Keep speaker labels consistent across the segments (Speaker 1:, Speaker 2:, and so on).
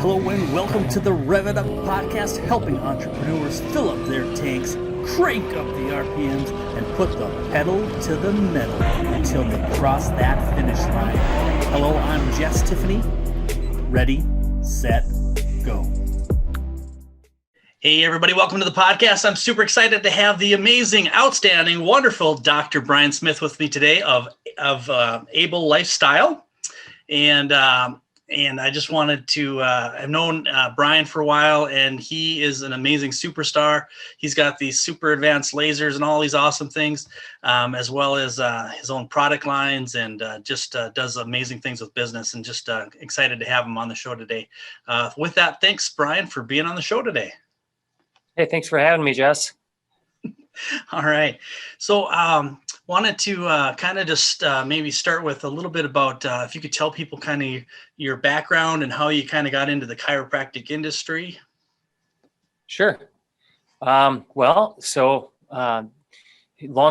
Speaker 1: Hello and welcome to the Rev It Up podcast, helping entrepreneurs fill up their tanks, crank up the RPMs, and put the pedal to the metal until they cross that finish line. Hello, I'm Jess Tiffany. Ready, set, go. Hey everybody, welcome to the podcast. I'm super excited to have the amazing, outstanding, wonderful Dr. Brian Smith with me today of Able Lifestyle. And I just wanted to, I've known Brian for a while, and he is an amazing superstar. He's got these super advanced lasers and all these awesome things, as well as his own product lines, and just does amazing things with business, and just excited to have him on the show today. With that, thanks, Brian, for being on the show today.
Speaker 2: Hey, thanks for having me, Jess.
Speaker 1: All right. So wanted to kind of just maybe start with a little bit about if you could tell people kind of your background and how you kind of got into the chiropractic industry.
Speaker 2: Sure. Long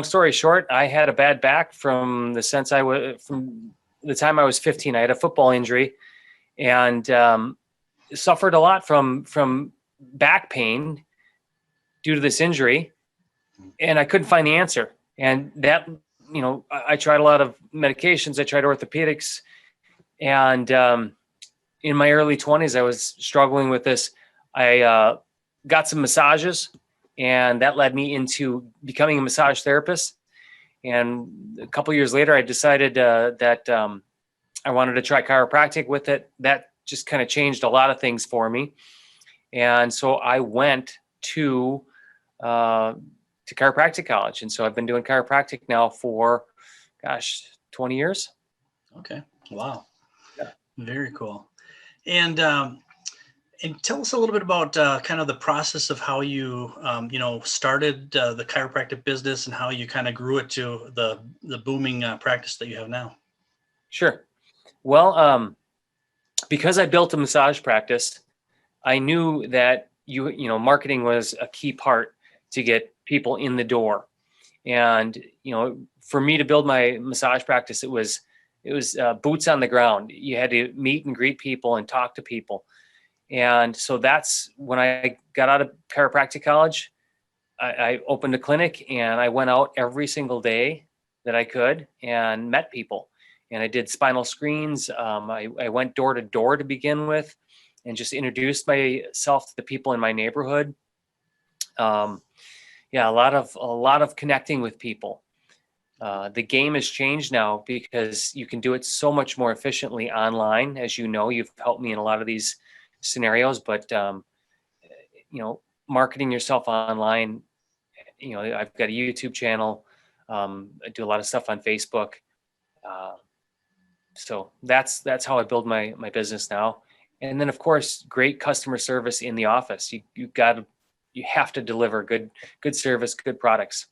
Speaker 2: story short, I had a bad back from the time I was 15. I had a football injury and suffered a lot from back pain due to this injury. And I couldn't find the answer. And that, I tried a lot of medications. I tried orthopedics. And in my early 20s, I was struggling with this. I got some massages, and that led me into becoming a massage therapist. And a couple of years later, I decided that I wanted to try chiropractic with it. That just kind of changed a lot of things for me. And so I went to chiropractic college. And so I've been doing chiropractic now for, 20 years.
Speaker 1: Okay. Wow.
Speaker 2: Yeah.
Speaker 1: Very cool. And tell us a little bit about kind of the process of how you, started the chiropractic business and how you kind of grew it to the booming practice that you have now.
Speaker 2: Sure. Well, because I built a massage practice, I knew that marketing was a key part to get people in the door. And, for me to build my massage practice, it was boots on the ground. You had to meet and greet people and talk to people. And so that's when I got out of chiropractic college, I opened a clinic, and I went out every single day that I could and met people. And I did spinal screens. I went door to door to begin with, and just introduced myself to the people in my neighborhood. A lot of connecting with people. The game has changed now because you can do it so much more efficiently online. As you know, you've helped me in a lot of these scenarios, but marketing yourself online, I've got a YouTube channel. I do a lot of stuff on Facebook. So that's how I build my business now. And then, of course, great customer service in the office. You have to deliver good service, good products.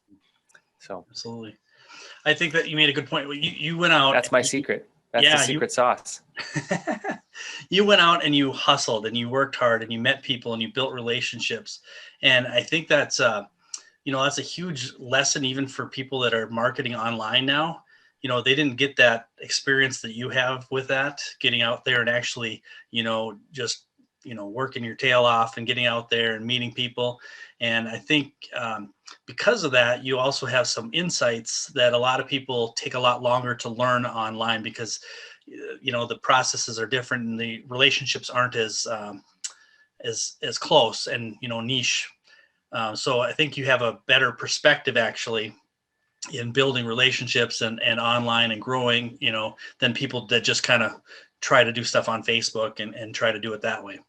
Speaker 2: So
Speaker 1: absolutely, I think that you made a good point. You went out.
Speaker 2: That's my secret. That's the secret sauce.
Speaker 1: You went out and you hustled and you worked hard and you met people and you built relationships. And I think that's that's a huge lesson even for people that are marketing online now. They didn't get that experience that you have with that, getting out there and actually, just, working your tail off and getting out there and meeting people. And I think because of that, you also have some insights that a lot of people take a lot longer to learn online because, the processes are different and the relationships aren't as close and, niche. So I think you have a better perspective actually in building relationships and online and growing, than people that just kind of try to do stuff on Facebook and try to do it that way.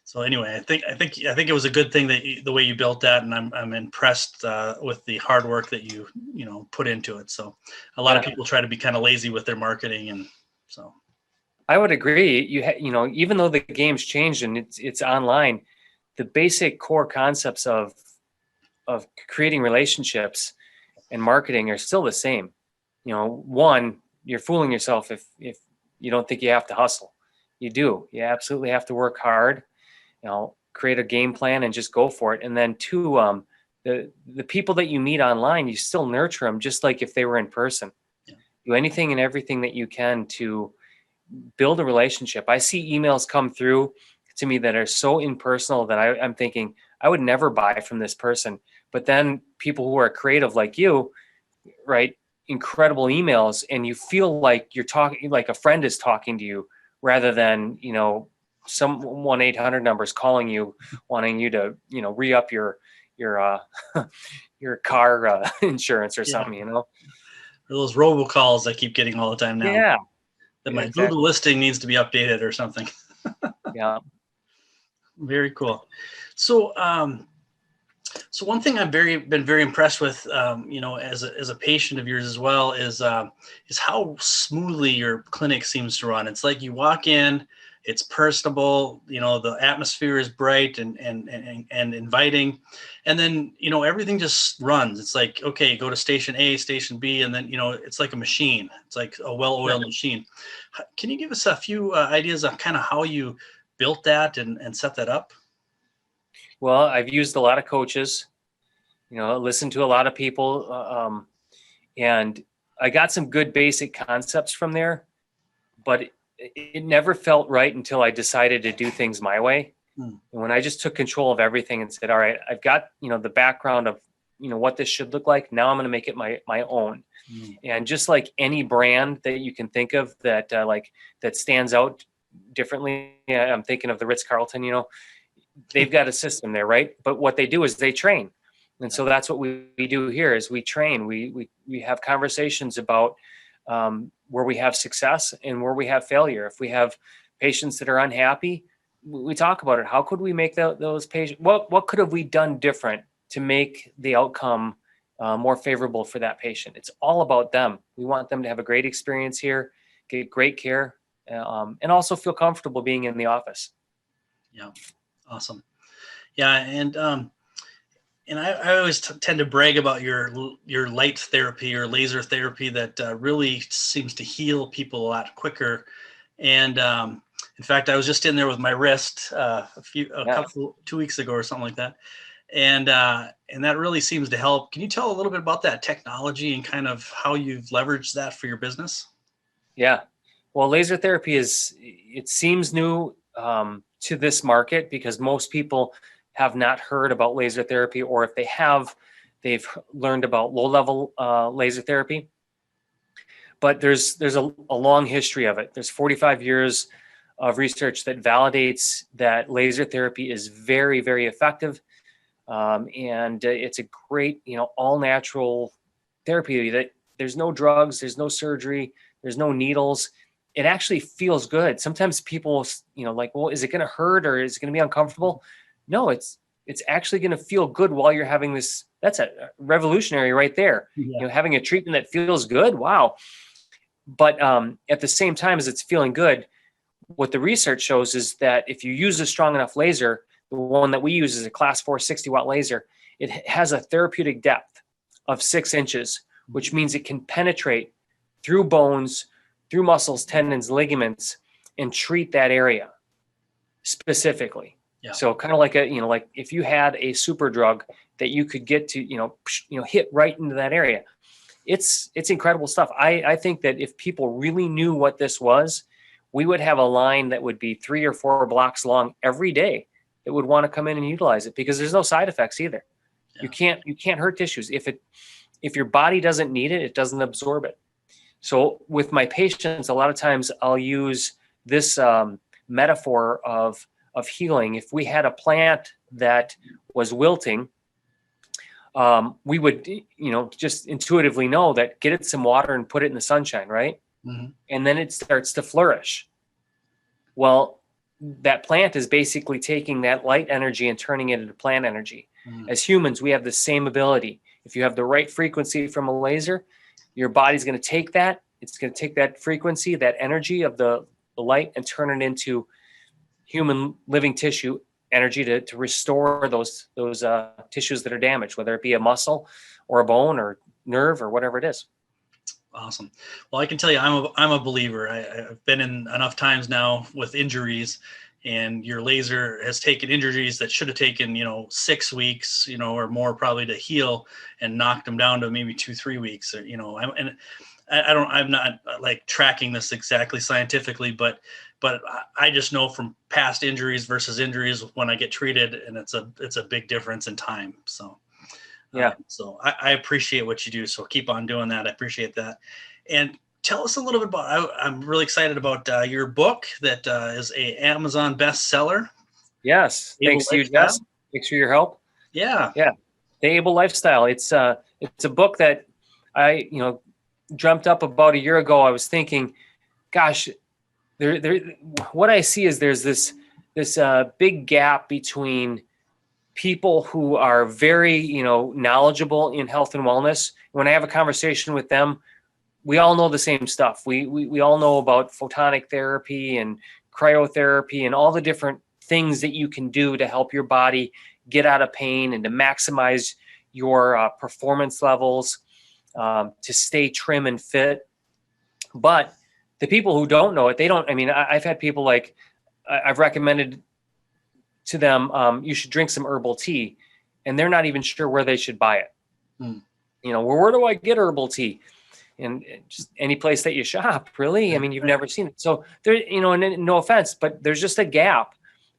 Speaker 1: So anyway, I think it was a good thing that the way you built that, and I'm impressed with the hard work that you put into it. So a lot of people try to be kind of lazy with their marketing, and so
Speaker 2: I would agree. Even though the game's changed and it's online, the basic core concepts of creating relationships and marketing are still the same. One, you're fooling yourself if you don't think you have to hustle. You do. You absolutely have to work hard, create a game plan and just go for it. And then two, the people that you meet online, you still nurture them just like if they were in person. Yeah. Do anything and everything that you can to build a relationship. I see emails come through to me that are so impersonal that I'm thinking I would never buy from this person. But then people who are creative like you, right? Incredible emails, and you feel like you're talking, like a friend is talking to you rather than, some 1-800 numbers calling you, wanting you to, re-up your your car insurance or
Speaker 1: Yeah.
Speaker 2: something,
Speaker 1: Or those robocalls I keep getting all the time now.
Speaker 2: Yeah.
Speaker 1: That
Speaker 2: Yeah,
Speaker 1: my Google
Speaker 2: exactly.
Speaker 1: listing needs to be updated or something.
Speaker 2: Yeah.
Speaker 1: Very cool. So, so one thing I've been very impressed with, as a patient of yours as well, is how smoothly your clinic seems to run. It's like you walk in, it's personable, the atmosphere is bright and inviting, and then everything just runs. It's like, okay, go to station A, station B, and then it's like a machine. It's like a well-oiled machine. Can you give us a few ideas on kind of how you built that and set that up?
Speaker 2: Well, I've used a lot of coaches, listened to a lot of people, and I got some good basic concepts from there, but it never felt right until I decided to do things my way.
Speaker 1: Hmm.
Speaker 2: And when I just took control of everything and said, all right, I've got, the background of, what this should look like. Now I'm going to make it my own.
Speaker 1: Hmm.
Speaker 2: And just like any brand that you can think of that, that stands out differently. Yeah, I'm thinking of the Ritz-Carlton, they've got a system there, right? But what they do is they train. And so that's what we do here is we train. We have conversations about where we have success and where we have failure. If we have patients that are unhappy, we talk about it. How could we make those patients, what could have we done different to make the outcome more favorable for that patient? It's all about them. We want them to have a great experience here, get great care, and also feel comfortable being in the office.
Speaker 1: Yeah. Awesome. Yeah. And I always tend to brag about your light therapy or laser therapy that really seems to heal people a lot quicker. And in fact, I was just in there with my wrist a
Speaker 2: Yeah.
Speaker 1: couple 2 weeks ago or something like that, and that really seems to help. Can you tell a little bit about that technology and kind of how you've leveraged that for your business?
Speaker 2: Yeah. Well, laser therapy it seems new to this market because most people have not heard about laser therapy, or if they have, they've learned about low level laser therapy. But there's a long history of it. There's 45 years of research that validates that laser therapy is very, very effective. And it's a great, all natural therapy that there's no drugs, there's no surgery, there's no needles. It actually feels good. Sometimes people, like, well, is it going to hurt or is it going to be uncomfortable? No, it's actually going to feel good while you're having this. That's a revolutionary right there.
Speaker 1: Yeah.
Speaker 2: Having a treatment that feels good. Wow. But at the same time as it's feeling good, what the research shows is that if you use a strong enough laser, the one that we use is a class 4 60-watt laser, it has a therapeutic depth of 6 inches, which means it can penetrate through bones, through muscles, tendons, ligaments, and treat that area specifically.
Speaker 1: Yeah.
Speaker 2: So kind of like like if you had a super drug that you could get to, hit right into that area. It's incredible stuff. I think that if people really knew what this was, we would have a line that would be 3 or 4 blocks long every day that would want to come in and utilize it because there's no side effects either.
Speaker 1: Yeah.
Speaker 2: You can't hurt tissues. If your body doesn't need it, it doesn't absorb it. So with my patients, a lot of times I'll use this metaphor of healing. If we had a plant that was wilting, we would, just intuitively know that get it some water and put it in the sunshine, right?
Speaker 1: Mm-hmm.
Speaker 2: And then it starts to flourish. Well, that plant is basically taking that light energy and turning it into plant energy.
Speaker 1: Mm-hmm.
Speaker 2: As humans, we have the same ability. If you have the right frequency from a laser, your body's going to take that. It's going to take that frequency, that energy of the light, and turn it into human living tissue energy to restore those tissues that are damaged, whether it be a muscle or a bone or nerve or whatever it is.
Speaker 1: Awesome. Well, I can tell you, I'm a believer. I've been in enough times now with injuries, and your laser has taken injuries that should have taken 6 weeks, or more probably to heal, and knocked them down to maybe 2-3 weeks. And I'm not like tracking this exactly scientifically, but I just know from past injuries versus injuries when I get treated, and it's a big difference in time. So,
Speaker 2: Yeah.
Speaker 1: I appreciate what you do. So keep on doing that. I appreciate that. And tell us a little bit about, I'm really excited about your book that is a Amazon bestseller.
Speaker 2: Yes.
Speaker 1: Able
Speaker 2: Thanks to you,
Speaker 1: Lifestyle.
Speaker 2: Jess. Thanks for your help.
Speaker 1: Yeah.
Speaker 2: Yeah. The Able Lifestyle. It's a book that I, dreamt up about a year ago. I was thinking, gosh, what I see is there's this big gap between people who are very, knowledgeable in health and wellness. When I have a conversation with them, we all know the same stuff. We all know about photonic therapy and cryotherapy and all the different things that you can do to help your body get out of pain and to maximize your performance levels, to stay trim and fit. But the people who don't know it, they don't. I mean, I've had people like, I've recommended to them, you should drink some herbal tea, and they're not even sure where they should buy it.
Speaker 1: Hmm.
Speaker 2: Well, where do I get herbal tea? And just any place that you shop, really. I mean, you've never seen it. So there, and no offense, but there's just a gap.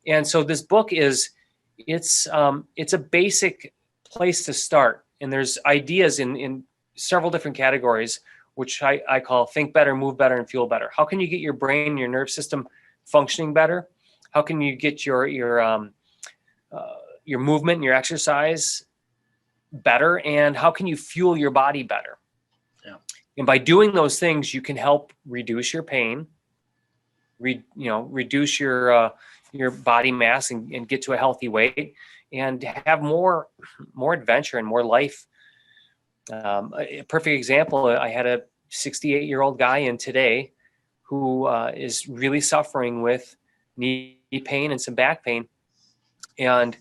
Speaker 2: And so this book it's a basic place to start. And there's ideas in several different categories, which I call think better, move better, and feel better. How can you get your brain, your nerve system functioning better? How can you get your movement and your exercise better? And how can you fuel your body better?
Speaker 1: Yeah.
Speaker 2: And by doing those things, you can help reduce your pain, reduce your body mass and get to a healthy weight and have more adventure and more life. A perfect example, I had a 68-year-old guy in today who is really suffering with knee pain and some back pain. And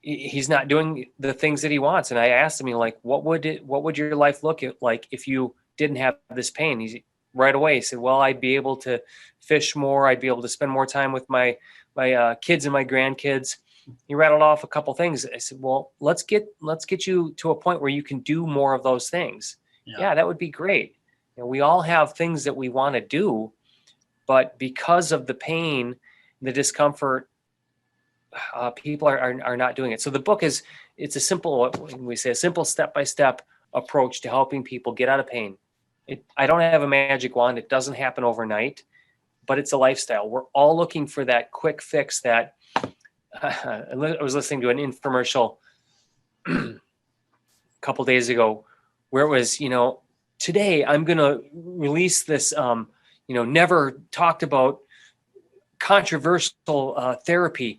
Speaker 2: he's not doing the things that he wants. And I asked him, what would your life look like if you didn't have this pain? He's right away. He said, well, I'd be able to fish more. I'd be able to spend more time with my kids and my grandkids. He rattled off a couple things. I said, well, let's get you to a point where you can do more of those things. Yeah, that would be great. We all have things that we want to do, but because of the pain, the discomfort, people are not doing it. So the book it's a simple step-by-step approach to helping people get out of pain. I don't have a magic wand. It doesn't happen overnight, but it's a lifestyle. We're all looking for that quick fix that I was listening to an infomercial a couple days ago where it was, today I'm going to release this, never talked about controversial therapy.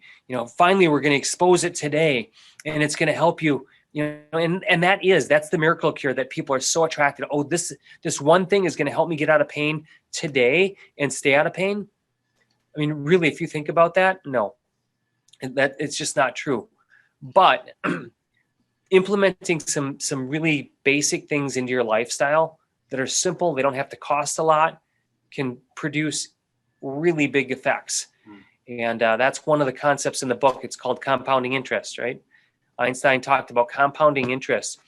Speaker 2: Finally, we're going to expose it today, and it's going to help you. And that's the miracle cure that people are so attracted to. Oh, this one thing is going to help me get out of pain today and stay out of pain. I mean, really, if you think about that, no, that it's just not true. But implementing some really basic things into your lifestyle that are simple, they don't have to cost a lot, can produce really big effects. And that's one of the concepts in the book. It's called compounding interest, right? Einstein talked about compounding interest,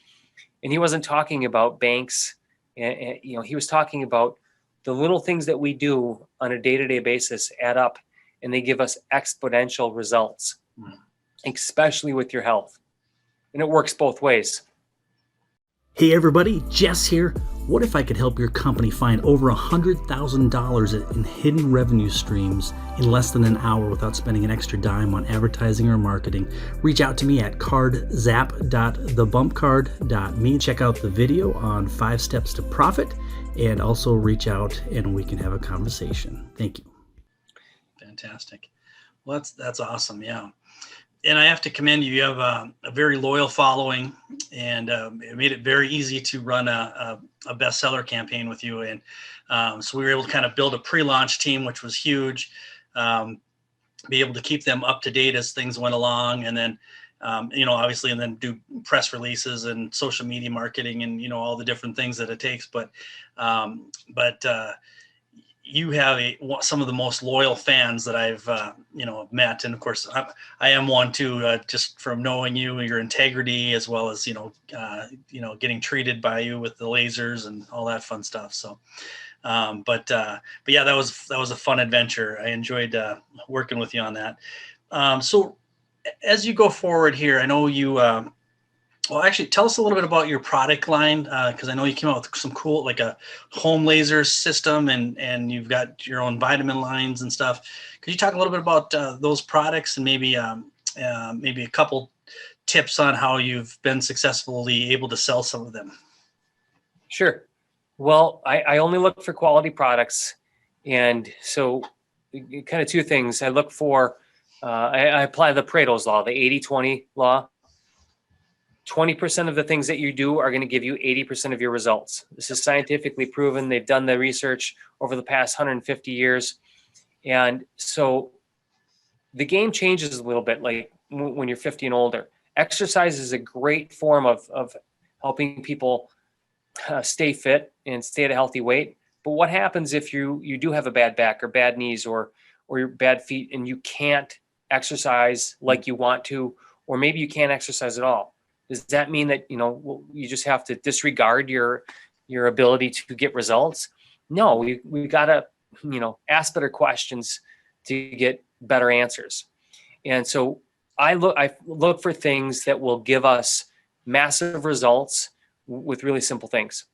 Speaker 2: and he wasn't talking about banks. And he was talking about the little things that we do on a day-to-day basis add up, and they give us exponential results, especially with your health. And it works both ways.
Speaker 3: Hey everybody, Jess here. What if I could help your company find over $100,000 in hidden revenue streams in less than an hour without spending an extra dime on advertising or marketing? Reach out to me at cardzap.thebumpcard.me. Check out the video on 5 steps to profit, and also reach out and we can have a conversation. Thank you.
Speaker 1: Fantastic. Well, that's awesome. Yeah. And I have to commend you. You have a very loyal following, and it made it very easy to run a bestseller campaign with you. And so we were able to kind of build a pre-launch team, which was huge, be able to keep them up to date as things went along. And then, obviously, and then do press releases and social media marketing and, all the different things that it takes. But you have some of the most loyal fans that I've met, and of course I am one too, just from knowing you, your integrity, as well as getting treated by you with the lasers and all that fun stuff. So, but yeah, that was a fun adventure. I enjoyed working with you on that. So as you go forward here, I know you. Well, actually, tell us a little bit about your product line, because I know you came out with some cool, like a home laser system, and you've got your own vitamin lines and stuff. Could you talk a little bit about those products, and maybe a couple tips on how you've been successfully able to sell some of them?
Speaker 2: Sure. Well, I only look for quality products, and so kind of two things. I look for, I apply the Parados law, the 80-20 law. 20% of the things that you do are going to give you 80% of your results. This is scientifically proven. They've done the research over the past 150 years. And so the game changes a little bit, like when you're 50 and older. Exercise is a great form of helping people stay fit and stay at a healthy weight. But what happens if you do have a bad back or bad knees or your bad feet, and you can't exercise like you want to, or maybe you can't exercise at all? Does that mean that, you just have to disregard your ability to get results? No, we got to, ask better questions to get better answers. And so I look for things that will give us massive results with really simple things.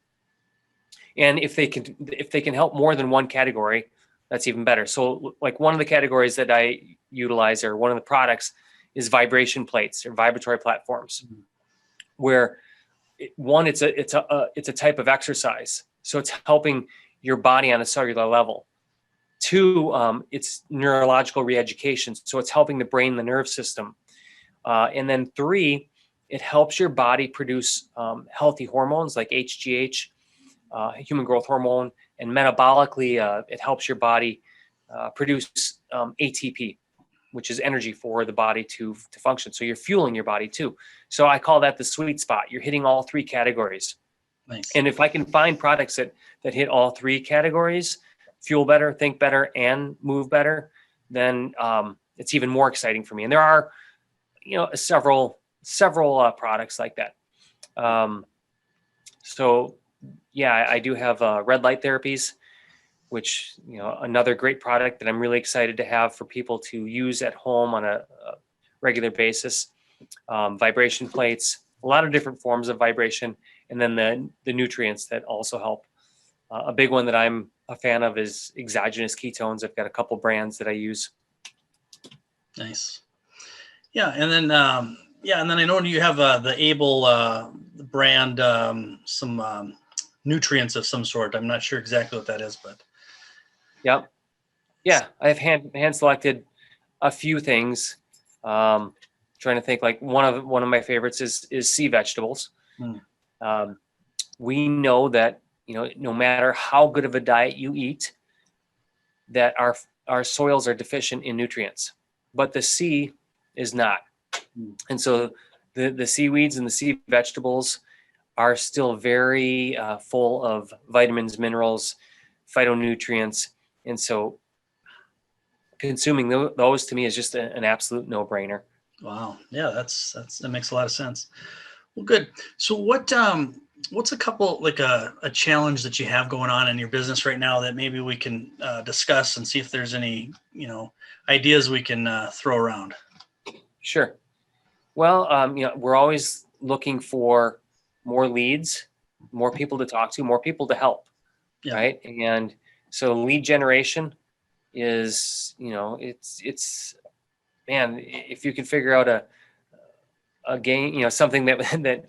Speaker 2: And if they can help more than one category, that's even better. So like one of the categories that I utilize, or one of the products, is vibration plates or vibratory platforms. Mm-hmm. Where one, it's a type of exercise, so it's helping your body on a cellular level. Two, it's neurological reeducation, so it's helping the brain, the nerve system. And then three, it helps your body produce healthy hormones like HGH, human growth hormone, and metabolically, it helps your body produce ATP, which is energy for the body to function. So you're fueling your body too. So I call that the sweet spot. You're hitting all three categories.
Speaker 1: Nice.
Speaker 2: And if I can find products that hit all three categories, fuel better, think better, and move better, then it's even more exciting for me. And there are, several products like that. So yeah, I do have red light therapies, which, another great product that I'm really excited to have for people to use at home on a regular basis. Vibration plates, a lot of different forms of vibration, and then the nutrients that also help. A big one that I'm a fan of is exogenous ketones. I've got a couple brands that I use.
Speaker 1: Nice. Yeah, and then I know you have the Able brand, some nutrients of some sort. I'm not sure exactly what that is, but.
Speaker 2: Yep. Yeah, I've hand selected a few things. Trying to think, like one of my favorites is sea vegetables. We know that, no matter how good of a diet you eat, that our soils are deficient in nutrients, but the sea is not. And so the seaweeds and the sea vegetables are still very full of vitamins, minerals, phytonutrients. And so consuming those to me is just an absolute no-brainer.
Speaker 1: Wow. Yeah, that makes a lot of sense. Well, good. So what's a couple, like a challenge that you have going on in your business right now that maybe we can discuss and see if there's any, ideas we can throw around?
Speaker 2: Sure. Well, we're always looking for more leads, more people to talk to, more people to help. Yeah. Right. And so lead generation is, it's man, if you can figure out a game, something that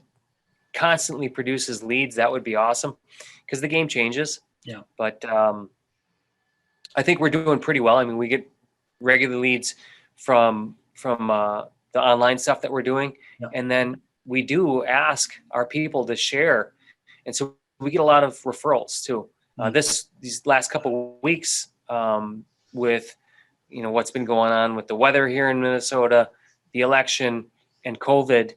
Speaker 2: constantly produces leads, that would be awesome, because the game changes. Yeah. But I think we're doing pretty well. I mean, we get regular leads from the online stuff that we're doing. Yeah. And then we do ask our people to share. And so we get a lot of referrals too. These last couple of weeks, with what's been going on with the weather here in Minnesota, the election, and COVID,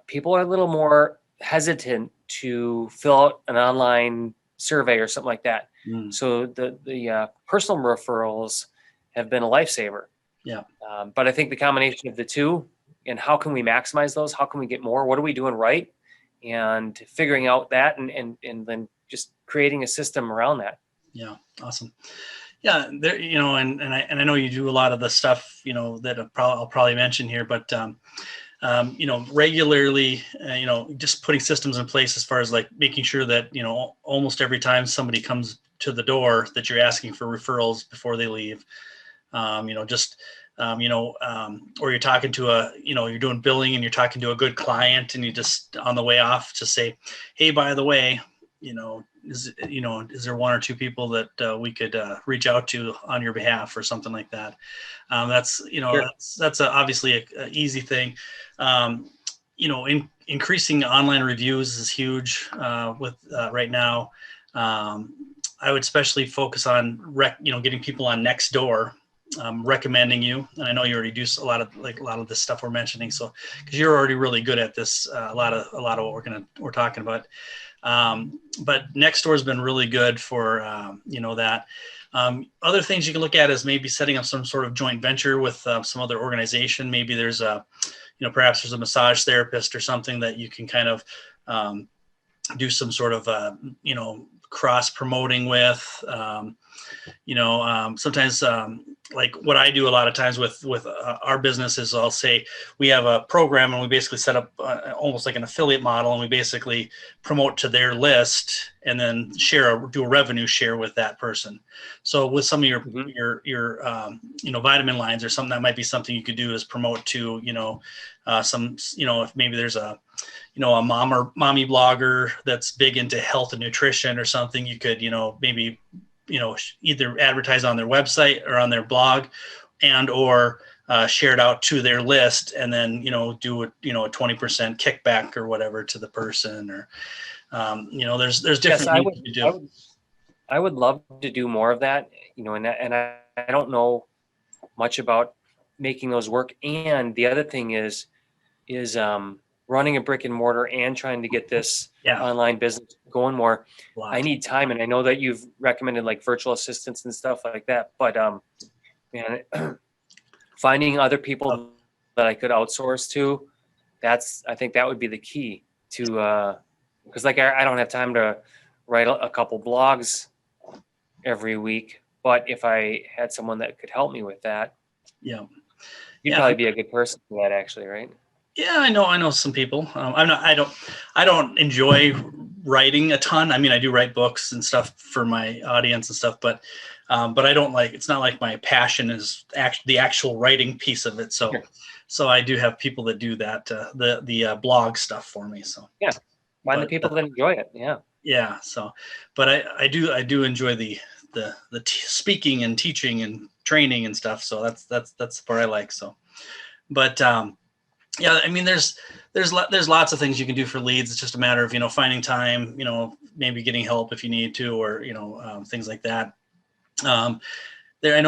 Speaker 2: people are a little more hesitant to fill out an online survey or something like that. So the personal referrals have been a lifesaver.
Speaker 1: Yeah.
Speaker 2: But I think the combination of the two, and how can we maximize those? How can we get more? What are we doing right? And figuring out that, and then just creating a system around that.
Speaker 1: Yeah. Awesome. Yeah. There, and I know you do a lot of the stuff, that I'll probably mention here, but, regularly, just putting systems in place as far as like making sure that, almost every time somebody comes to the door that you're asking for referrals before they leave, or you're talking to you're doing billing and you're talking to a good client and you just on the way off to say, hey, by the way, is there one or two people that we could reach out to on your behalf or something like that? That's,
Speaker 2: Sure.
Speaker 1: that's obviously a easy thing. Increasing online reviews is huge with right now. I would especially focus on getting people on Nextdoor, recommending you. And I know you already do a lot of this stuff we're mentioning. So, because you're already really good at this, a lot of what we're talking about. But Nextdoor has been really good for, that. Other things you can look at is maybe setting up some sort of joint venture with some other organization. Maybe there's perhaps there's a massage therapist or something that you can kind of do some sort of, cross promoting with. Sometimes like what I do a lot of times with our business is I'll say we have a program and we basically set up almost like an affiliate model, and we basically promote to their list and then do a revenue share with that person. So with some of your vitamin lines or something, that might be something you could do is promote to, if maybe there's a mom or mommy blogger that's big into health and nutrition or something, you could, maybe, either advertise on their website or on their blog or share it out to their list and then, do a 20% kickback or whatever to the person or, there's different things you do.
Speaker 2: I would love to do more of that, and I don't know much about making those work. And the other thing is running a brick and mortar and trying to get this online business going more. I need time. And I know that you've recommended like virtual assistants and stuff like that, but finding other people that I could outsource to, I think that would be the key to, because like I don't have time to write a couple blogs every week, but if I had someone that could help me with that, you'd probably be a good person for that, actually, right?
Speaker 1: Yeah, I know some people. I don't enjoy writing a ton. I mean, I do write books and stuff for my audience and stuff, but I don't it's not like my passion is the actual writing piece of it. So, So I do have people that do that, the blog stuff for me. So
Speaker 2: find the people that enjoy it.
Speaker 1: Yeah. So, but I do enjoy the speaking and teaching and training and stuff. So that's the part I like. So, but I mean, there's lots of things you can do for leads. It's just a matter of, finding time, maybe getting help if you need to, or, things like that. I know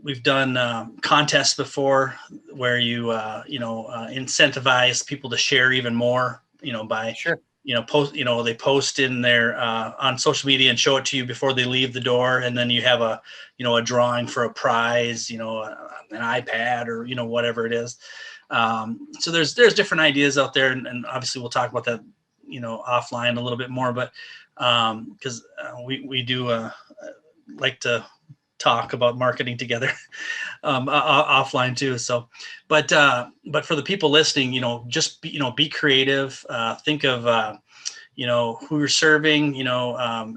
Speaker 1: we've done contests before where you, incentivize people to share even more, by, they post in their, on social media and show it to you before they leave the door. And then you have a drawing for a prize, an iPad or, whatever it is. So there's different ideas out there. And obviously we'll talk about that, offline a little bit more, but because we do like to talk about marketing together offline too. So, but for the people listening, just be creative. Think of who you're serving.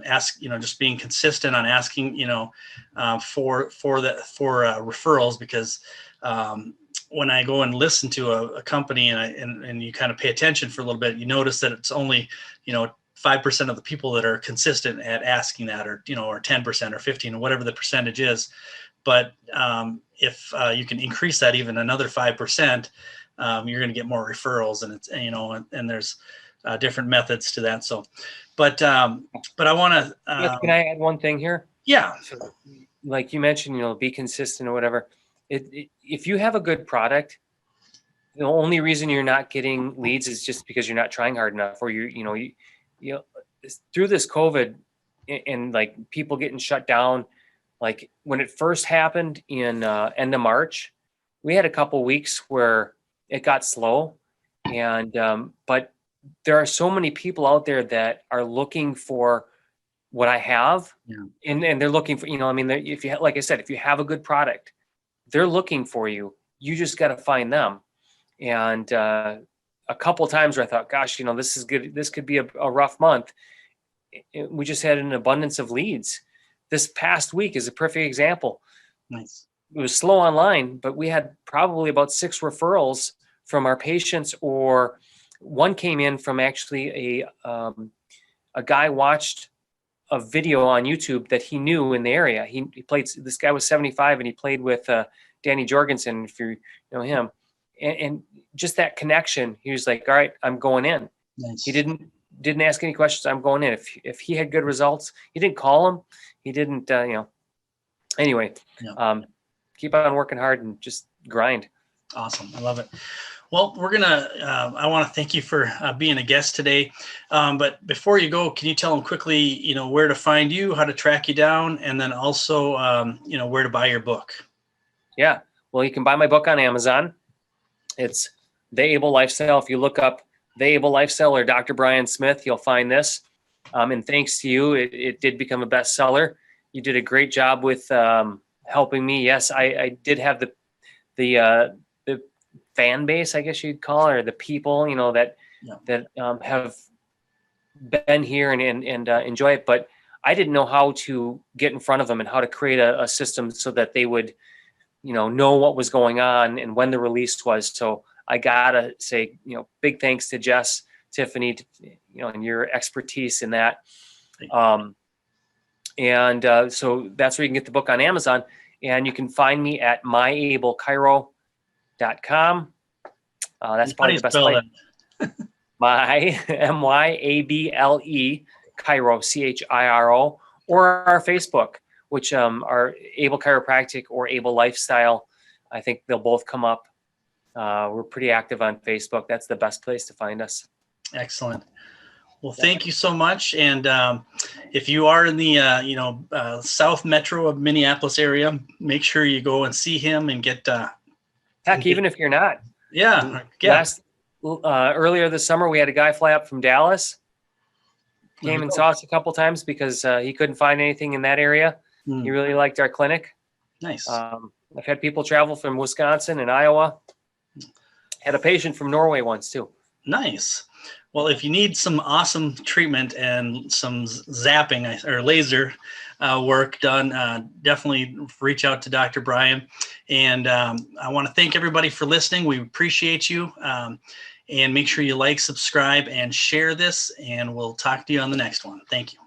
Speaker 1: Ask. Just being consistent on asking. For referrals, because when I go and listen to a company and you kind of pay attention for a little bit, you notice that it's only 5% of the people that are consistent at asking that, or 10% or 15 or whatever the percentage is. But if you can increase that even another 5%, you're going to get more referrals, and it's and there's different methods to that. So, but I want to.
Speaker 2: Can I add one thing here?
Speaker 1: Yeah.
Speaker 2: So, like you mentioned, be consistent or whatever. If you have a good product, the only reason you're not getting leads is just because you're not trying hard enough, or through this COVID, and like people getting shut down. Like when it first happened in end of March, we had a couple weeks where it got slow, and but there are so many people out there that are looking for what I have, and they're looking for, I mean, if you like I said, if you have a good product, they're looking for you. You just got to find them. And a couple of times where I thought, gosh, this is good. This could be a rough month. We just had an abundance of leads. This past week is a perfect example.
Speaker 1: Nice.
Speaker 2: It was slow online, but we had probably about 6 referrals from our patients, or one came in from actually a guy watched a video on YouTube that he knew in the area. He played, this guy was 75 and he played with Danny Jorgensen, if you know him. And just that connection, he was like, all right, I'm going in.
Speaker 1: Nice.
Speaker 2: He didn't ask any questions. I'm going in. If he had good results, he didn't call him. He didn't, anyway, keep on working hard and just grind.
Speaker 1: Awesome. I love it. Well, I want to thank you for being a guest today. But before you go, can you tell them quickly, where to find you, how to track you down, and then also, where to buy your book?
Speaker 2: Yeah. Well, you can buy my book on Amazon. It's The Able Lifestyle. If you look up The Able Lifestyle or Dr. Brian Smith, you'll find this. And thanks to you, it did become a bestseller. You did a great job with helping me. Yes, I did have the fan base, I guess you'd call it, or the people, that have been here and enjoy it. But I didn't know how to get in front of them and how to create a system so that they would, know what was going on and when the release was. So I gotta say, big thanks to Jess, Tiffany, and your expertise in that. So that's where you can get the book on Amazon, and you can find me at myablechiropractic.com. That's probably the best place. My MYABLE Chiro, CHIRO, or our Facebook, which are Able Chiropractic or Able Lifestyle. I think they'll both come up. We're pretty active on Facebook. That's the best place to find us.
Speaker 1: Excellent. Well, thank you so much. And if you are in the South Metro of Minneapolis area, make sure you go and see him and get.
Speaker 2: Heck, even if you're not.
Speaker 1: Yeah.
Speaker 2: Earlier this summer, we had a guy fly up from Dallas. Came and saw us a couple times because he couldn't find anything in that area. He really liked our clinic.
Speaker 1: Nice.
Speaker 2: I've had people travel from Wisconsin and Iowa. Had a patient from Norway once too.
Speaker 1: Nice. Well, if you need some awesome treatment and some zapping or laser work done, definitely reach out to Dr. Brian. And I want to thank everybody for listening. We appreciate you. And make sure you like, subscribe, and share this. And we'll talk to you on the next one. Thank you.